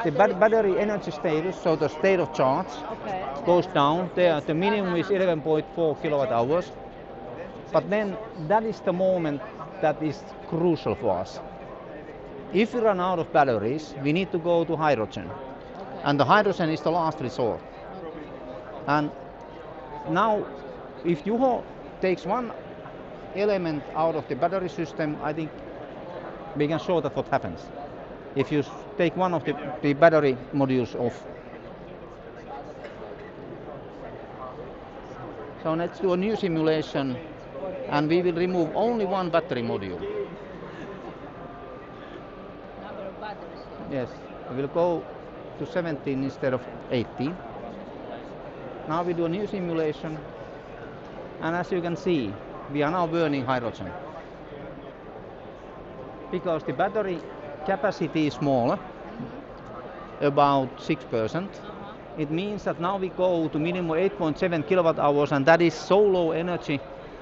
the battery energy status, so the state of charge, goes down. The minimum is 11.4 kilowatt hours. But then that is the moment that is crucial for us. If we run out of batteries, we need to go to hydrogen. And the hydrogen is the last resort. And now, if Juho takes one element out of the battery system, I think we can show that what happens. If you take one of the battery modules off. So let's do a new simulation, and we will remove only one battery module. Number of batteries. Yes, we will go to 17 instead of 18. Now we do a new simulation, and as you can see, we are now burning hydrogen. Because the battery capacity is smaller, about 6%. It means that now we go to minimum 8.7 kilowatt hours, and that is so low energy,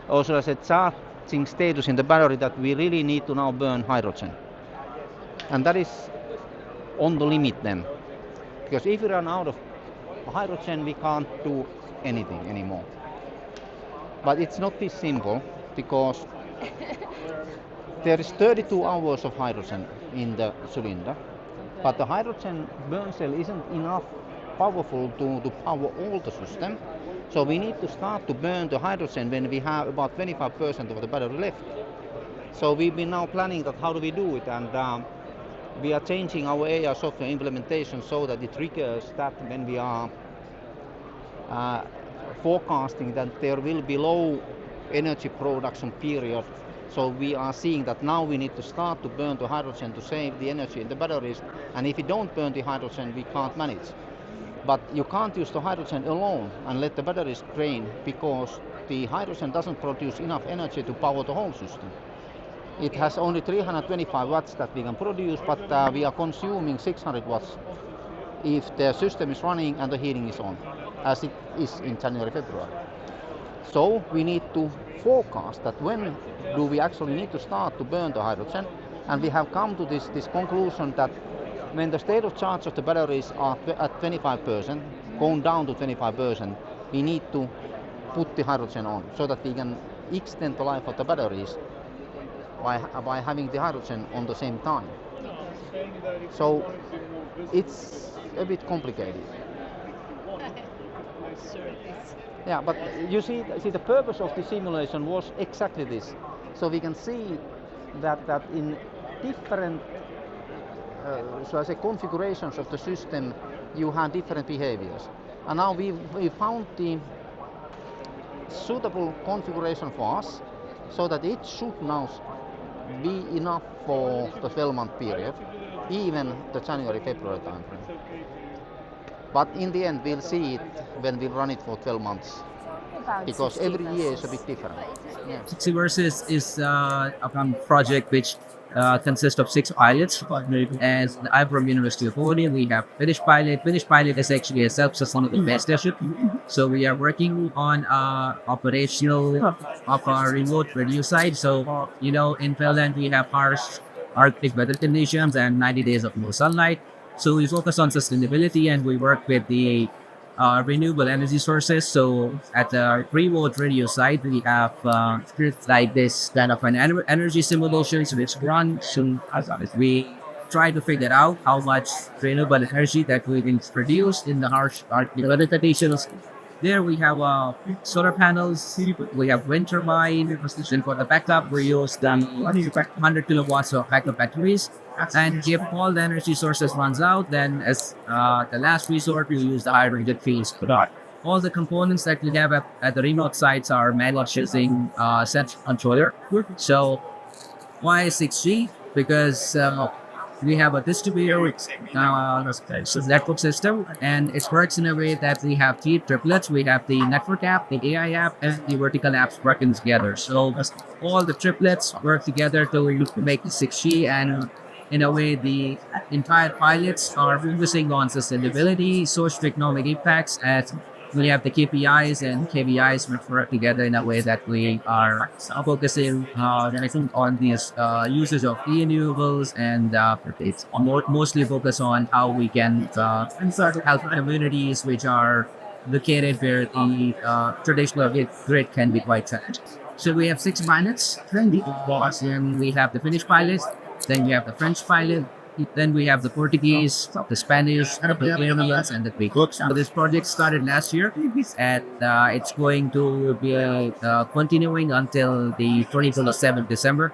also as a charging status in the battery, that we really need to now burn hydrogen. And that is on the limit then. Because if we run out of hydrogen, we can't do anything anymore. But it's not this simple, because there is 32 hours of hydrogen in the cylinder, but the hydrogen burn cell isn't enough powerful to power all the system. So we need to start to burn the hydrogen when we have about 25% of the battery left. So we've been now planning that how do we do it, and we are changing our AI software implementation so that it triggers that when we are forecasting that there will be low energy production period. So we are seeing that now we need to start to burn the hydrogen to save the energy in the batteries, and if we don't burn the hydrogen, we can't manage. But you can't use the hydrogen alone and let the batteries drain, because the hydrogen doesn't produce enough energy to power the whole system. It has only 325 watts that we can produce, but we are consuming 600 watts if the system is running and the heating is on, as it is in January, February. So we need to forecast that when do we actually need to start to burn the hydrogen, and we have come to this conclusion that when the state of charge of the batteries are at 25%, going down to 25%, we need to put the hydrogen on so that we can extend the life of the batteries by having the hydrogen on the same time. So it's a bit complicated. Sure it is. Yeah, but you see, the purpose of the simulation was exactly this. So we can see that in different so I say configurations of the system, you have different behaviors. And now we found the suitable configuration for us, so that it should now be enough for the 12-month period, even the January-February timeframe. But in the end, we'll see it when we run it for 12 months, because every year is a bit different. Yeah. 6G-Versus is a project which consists of 6 pilots, and I'm from University of Oulu. We have Finnish pilot. Finnish pilot is actually a self-sustainable master ship. So we are working on operational of our remote radio site. So, in Finland we have harsh Arctic weather conditions and 90 days of no sunlight. So we focus on sustainability, and we work with the renewable energy sources. So at the remote radio site, we have like this kind of an energy simulations which run. So we try to figure out how much renewable energy that we can produce in the harsh Arctic weather conditions. There we have solar panels, we have wind turbine, and for the backup we use 100 kilowatts of backup batteries. And if all the energy sources runs out, then as the last resort, we use the hydrogen fuels. All the components that we have at the remote sites are managed using central controller. So why 6G? Because we have a distributed network system, and it works in a way that we have 3 triplets. We have the network app, the AI app, and the vertical apps working together. So all the triplets work together to make the 6G, and in a way, the entire pilots are focusing on sustainability, socio-economic impacts, We have the KPIs and KVIs work together in a way that we are focusing I think on these uses of renewables, and it's mostly focused on how we can help communities which are located where the traditional grid can be quite challenging. So we have 6 pilots. Then we have the Finnish pilot. Then we have the French pilot. Then we have the Portuguese, the Spanish, the Netherlands, and the Greek. So this project started last year, and it's going to be continuing until the 27th December.